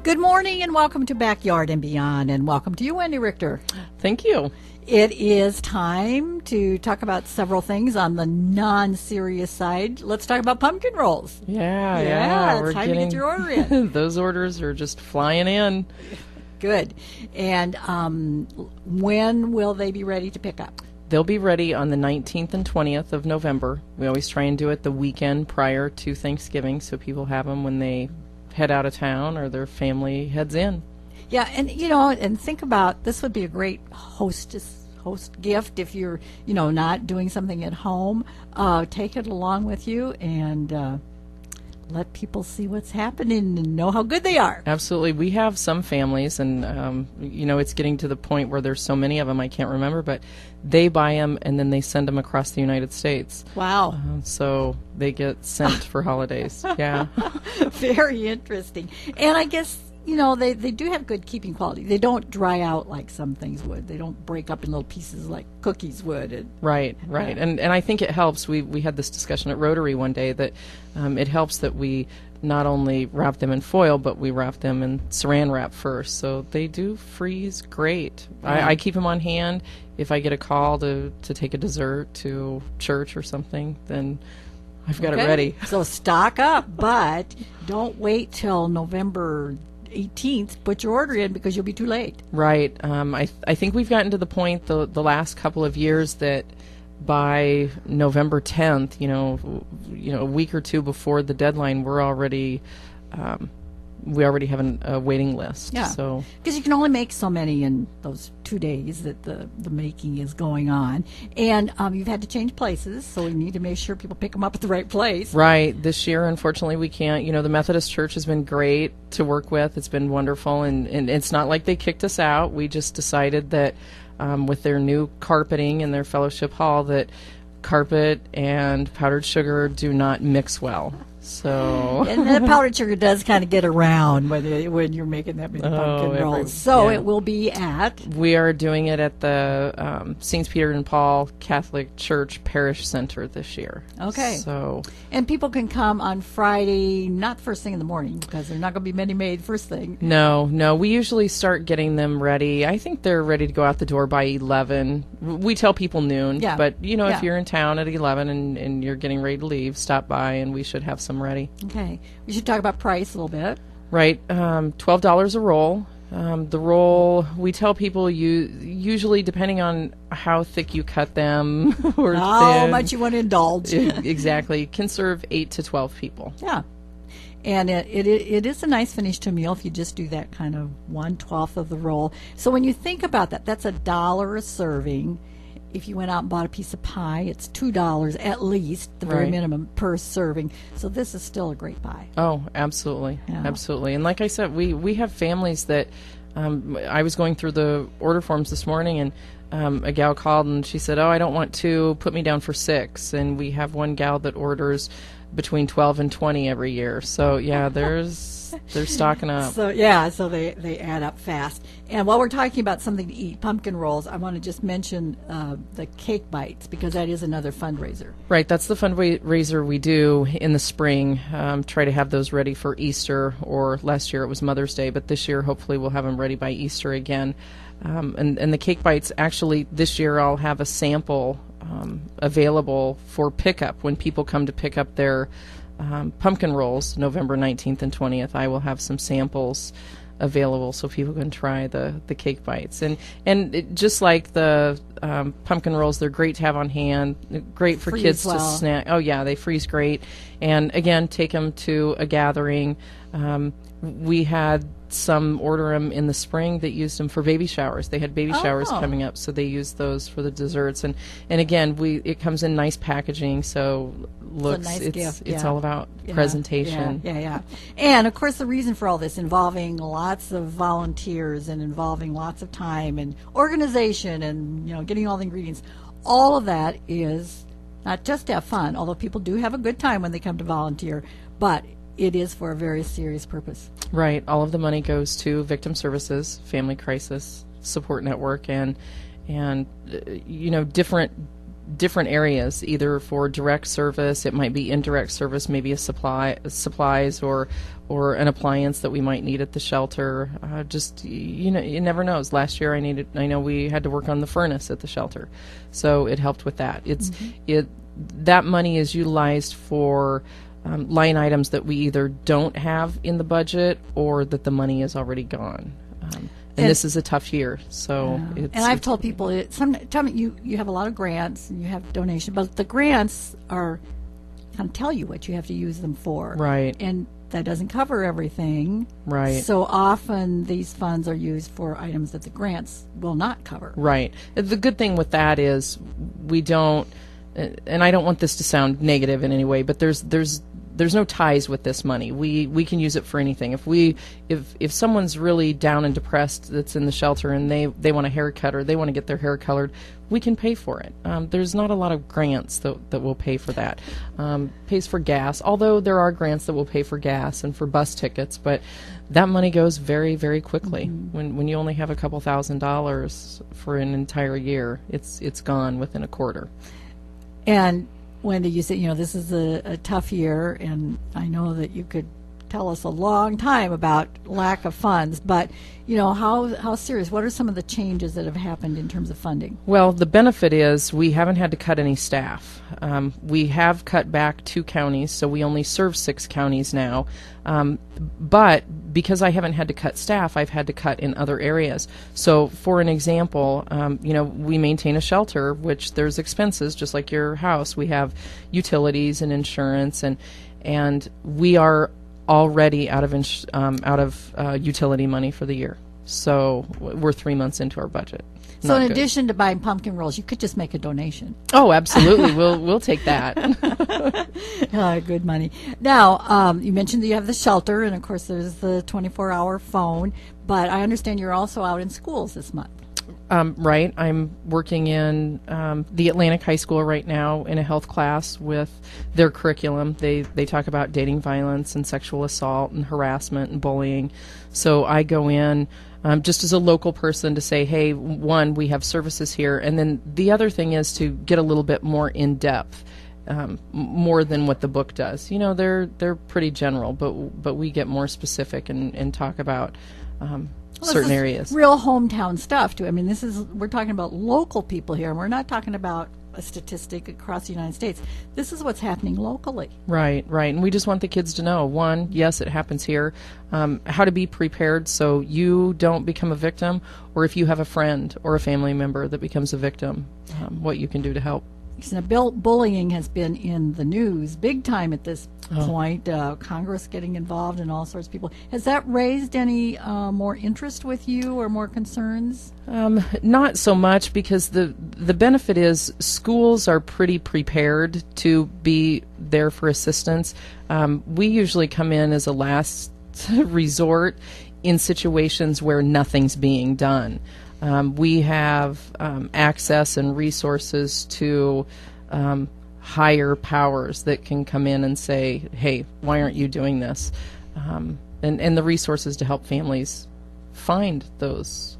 Good morning and welcome to Backyard and Beyond, and welcome to you, Wendy Richter. Thank you. It is time to talk about several things on the non-serious side. Let's talk about pumpkin rolls. Yeah. It's time to get your order in. Those orders are just flying in. Good. And when will they be ready to pick up? They'll be ready on the 19th and 20th of November. We always try and do it the weekend prior to Thanksgiving so people have them when they head out of town or their family heads in. Yeah, and and think about, this would be a great host gift if you're, not doing something at home. Take it along with you and let people see what's happening and know how good they are. Absolutely. We have some families, and, it's getting to the point where there's so many of them I can't remember, but they buy them and then they send them across the United States. Wow. So they get sent for holidays. Yeah. Very interesting. And I guess, they do have good keeping quality. They don't dry out like some things would. They don't break up in little pieces like cookies would. Right. And I think it helps. We had this discussion at Rotary one day that it helps that we not only wrap them in foil, but we wrap them in saran wrap first. So they do freeze great. Yeah. I keep them on hand. If I get a call to take a dessert to church or something, then I've got it ready. So stock up, but don't wait till November 18th, put your order in because you'll be too late. Right. I think we've gotten to the point the last couple of years that by November 10th, a week or two before the deadline, we already have a waiting list. Yeah. So because you can only make so many in those 2 days that the making is going on, and you've had to change places, so we need to make sure people pick them up at the right place. Right. This year, unfortunately, we can't. The Methodist Church has been great to work with. It's been wonderful, and it's not like they kicked us out. We just decided that with their new carpeting in their fellowship hall that carpet and powdered sugar do not mix well. So and the powdered sugar does kind of get around when you're making that many pumpkin rolls. So it will be at... We are doing it at the St. Peter and Paul Catholic Church Parish Center this year. Okay. So, and people can come on Friday, not first thing in the morning, because there are not going to be many made first thing. No. We usually start getting them ready. I think they're ready to go out the door by 11. We tell people noon. Yeah. But, if you're in town at 11 and you're getting ready to leave, stop by and we should have some ready. Okay. We should talk about price a little bit. Right. $12 a roll. The roll, we tell people usually depending on how thick you cut them or how thin, much you want to indulge. Exactly. Can serve 8 to 12 people. Yeah. And it is a nice finish to a meal if you just do that kind of 1/12 of the roll. So when you think about that, that's $1 a serving. If you went out and bought a piece of pie, it's $2 at least, the very minimum, per serving. So this is still a great buy. Oh, absolutely. Yeah. Absolutely. And like I said, we have families that I was going through the order forms this morning, and a gal called and she said, I don't want to, put me down for 6. And we have one gal that orders between 12 and 20 every year. So, yeah, they're stocking up. So they add up fast. And while we're talking about something to eat, pumpkin rolls, I want to just mention the cake bites, because that is another fundraiser. Right, that's the fundraiser we do in the spring. Try to have those ready for Easter, or last year it was Mother's Day, but this year hopefully we'll have them ready by Easter again. And the cake bites, actually this year I'll have a sample available for pickup. When people come to pick up their pumpkin rolls November 19th and 20th, I will have some samples available so people can try the cake bites. And just like the pumpkin rolls, they're great to have on hand, great for kids to snack. Oh, yeah, they freeze great. And, again, take them to a gathering. We had some order them in the spring that used them for baby showers. They had baby showers coming up, so they used those for the desserts. And again, it comes in nice packaging, so looks, it's a nice gift. It's all about presentation. Yeah. And of course, the reason for all this, involving lots of volunteers and involving lots of time and organization and getting all the ingredients, all of that is not just to have fun, although people do have a good time when they come to volunteer, but it is for a very serious purpose. Right. All of the money goes to Victim Services, Family Crisis Support Network, and different different areas, either for direct service, it might be indirect service, maybe supplies or an appliance that we might need at the shelter. Just, you know, you never knows. Last year I know we had to work on the furnace at the shelter, so it helped with that. That money is utilized for line items that we either don't have in the budget or that the money is already gone. And this is a tough year, so and I've told people sometimes you have a lot of grants and you have donations, but the grants are kind of tell you what you have to use them for, right? And that doesn't cover everything, right? So often these funds are used for items that the grants will not cover, right? The good thing with that is we don't, and I don't want this to sound negative in any way, but there's no ties with this money. We can use it for anything. If someone's really down and depressed that's in the shelter and they want a haircut or they want to get their hair colored, we can pay for it. There's not a lot of grants that will pay for that. Pays for gas, although there are grants that will pay for gas and for bus tickets, but that money goes very, very quickly. When you only have a couple $1,000s for an entire year, it's gone within a quarter. And Wendy, you said, this is a tough year, and I know that you could tell us a long time about lack of funds, but, how serious? What are some of the changes that have happened in terms of funding? Well, the benefit is we haven't had to cut any staff. We have cut back 2 counties, so we only serve 6 counties now. But because I haven't had to cut staff, I've had to cut in other areas. So, for an example, we maintain a shelter, which there's expenses, just like your house. We have utilities and insurance, and we are already out of utility money for the year. So we're 3 months into our budget. So in addition to buying pumpkin rolls, you could just make a donation. Oh, absolutely. We'll take that. Good money. Now, you mentioned that you have the shelter, and of course there's the 24-hour phone, but I understand you're also out in schools this month. Right. I'm working in the Atlantic High School right now in a health class with their curriculum. They talk about dating violence and sexual assault and harassment and bullying. So I go in just as a local person to say, hey, one, we have services here. And then the other thing is to get a little bit more in depth. More than what the book does. They're pretty general, but we get more specific and talk about certain areas. Real hometown stuff too. I mean, we're talking about local people here, and we're not talking about a statistic across the United States. This is what's happening locally. Right. And we just want the kids to know, one, yes, it happens here, how to be prepared so you don't become a victim, or if you have a friend or a family member that becomes a victim, what you can do to help. Bullying has been in the news big time at this point. Congress getting involved and all sorts of people. Has that raised any more interest with you or more concerns? Not so much, because the benefit is schools are pretty prepared to be there for assistance. We usually come in as a last resort in situations where nothing's being done. We have access and resources to higher powers that can come in and say, hey, why aren't you doing this? And the resources to help families find those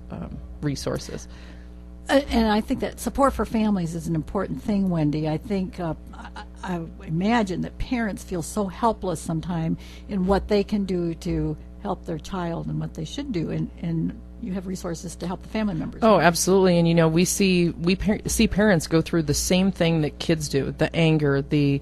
resources. And I think that support for families is an important thing, Wendy. I think I imagine that parents feel so helpless sometimes in what they can do to help their child and what they should do. And you have resources to help the family members. Oh, absolutely. And we see parents go through the same thing that kids do: the anger, the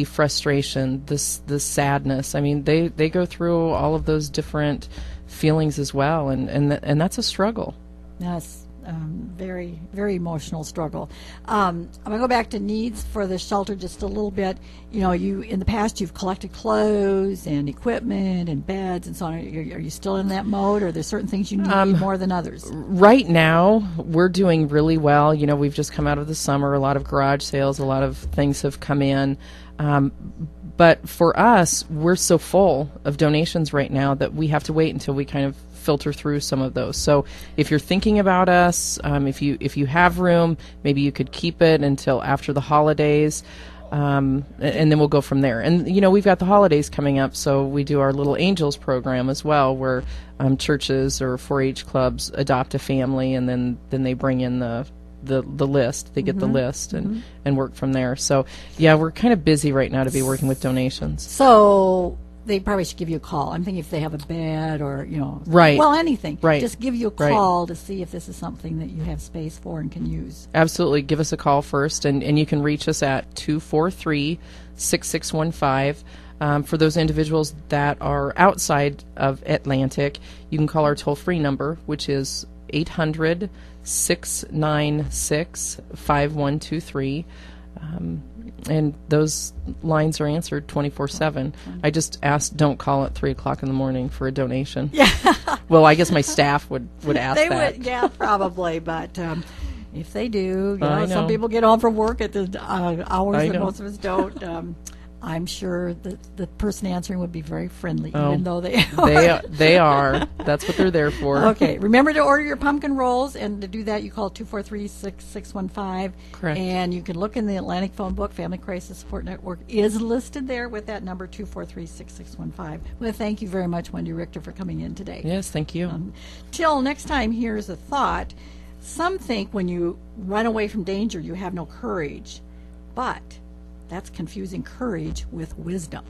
frustration, the sadness. I mean, they go through all of those different feelings as well, and that's a struggle. Yes. Very, very emotional struggle. I'm going to go back to needs for the shelter just a little bit. You in the past you've collected clothes and equipment and beds and so on. Are you still in that mode, or are there certain things you need more than others? Right now, we're doing really well. We've just come out of the summer. A lot of garage sales, a lot of things have come in. But for us, we're so full of donations right now that we have to wait until we kind of filter through some of those. So if you're thinking about us, if you have room, maybe you could keep it until after the holidays, and then we'll go from there. And we've got the holidays coming up, so we do our Little Angels program as well, where churches or 4-H clubs adopt a family, and then they bring in the the list. They get the list and work from there. So, yeah, we're kind of busy right now to be working with donations. So they probably should give you a call. I'm thinking if they have a bed or, Right. well, anything. Right. Just give you a Right. call to see if this is something that you have space for and can use. Absolutely. Give us a call first, and you can reach us at 243-6615. For those individuals that are outside of Atlantic, you can call our toll-free number, which is 800-696-5123. And those lines are answered 24/7. I just asked, don't call at 3 o'clock in the morning for a donation. Yeah. Well, I guess my staff would ask They that. would, yeah, probably. But if they do, I know. some people get home from work at the hours I that know. most of us don't. I'm sure that the person answering would be very friendly, Oh, even though they They are. That's what they're there for. Okay, remember to order your pumpkin rolls, and to do that, you call 243-6615. Correct. And you can look in the Atlantic phone book. Family Crisis Support Network is listed there with that number, 243-6615. Well, thank you very much, Wendy Richter, for coming in today. Yes, thank you. Till next time, here's a thought. Some think when you run away from danger, you have no courage. But that's confusing courage with wisdom.